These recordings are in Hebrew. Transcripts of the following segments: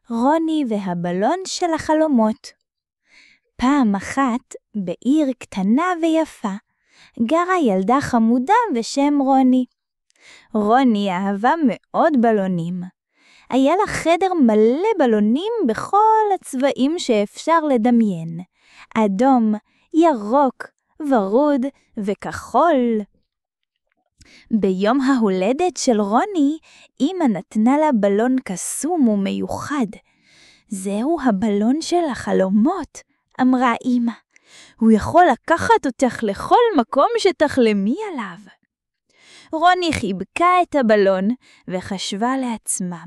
רוני והבלון של החלומות. פעם אחת, בעיר קטנה ויפה, גרה ילדה חמודה בשם רוני. רוני אהבה מאוד בלונים. היה לה חדר מלא בלונים בכל הצבעים שאפשר לדמיין. אדום, ירוק, ורוד וכחול. ביום ההולדת של רוני, אמא נתנה לה בלון קסום ומיוחד. זהו הבלון של החלומות, אמרה אמא. הוא יכול לקחת אותך לכל מקום שתחלמי עליו. רוני חיבקה את הבלון וחשבה לעצמה,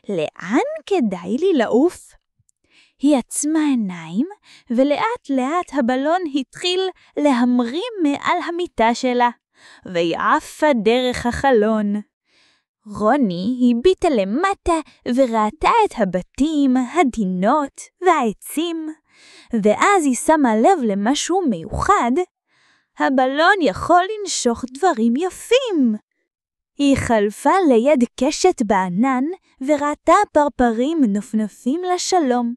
לאן כדאי לי לעוף? היא עצמה עיניים, ולאט לאט הבלון התחיל להמרים מעל המיטה שלה, ויעפה דרך החלון. רוני הביטה למטה וראתה את הבתים, הדינות והעצים, ואז היא שמה לב למשהו מיוחד. הבלון יכול לנשוך דברים יפים. היא חלפה ליד קשת בענן וראתה פרפרים נופנפים לשלום.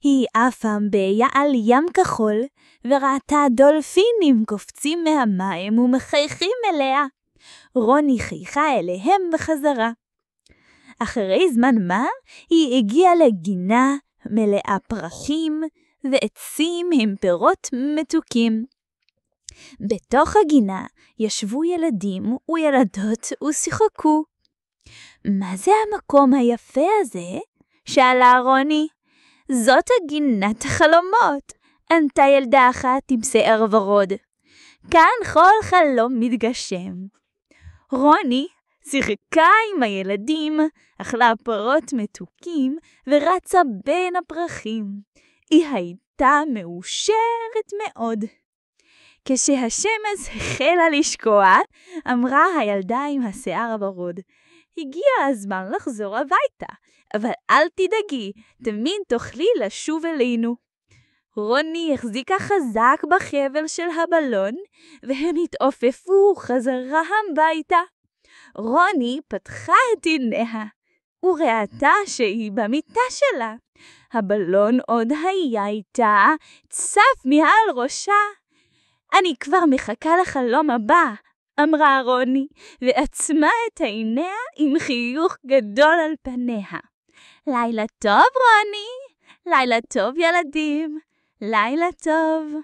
היא עפה ביעל ים כחול וראתה דולפינים קופצים מהמים ומחייכים אליה. רוני חייכה אליהם בחזרה. אחרי זמן מה היא הגיעה לגינה מלאה פרחים ועצים עם פירות מתוקים. בתוך הגינה ישבו ילדים וילדות ושיחקו. מה זה המקום היפה הזה? שאלה רוני. זאת הגינת החלומות, ענתה ילדה אחת עם שיער ורוד. כאן כל חלום מתגשם. רוני שיחקה עם הילדים, אכלה פירות מתוקים ורצה בין הפרחים. היא הייתה מאושרת מאוד. כשהשמש החלה לשקוע, אמרה הילדה עם השיער הוורוד, הגיע הזמן לחזור הביתה, אבל אל תדאגי, תמיד תוכלי לשוב אלינו. רוני החזיקה חזק בחבל של הבלון, והם התעופפו חזרה הביתה. רוני פתחה את עיניה, וראתה שהיא במיטה שלה. הבלון עוד היה איתה, צף מעל ראשה. אני כבר מחכה לחלום הבא, אמרה רוני, ועצמה את עיניה עם חיוך גדול על פניה. לילה טוב רוני, לילה טוב ילדים, לילה טוב.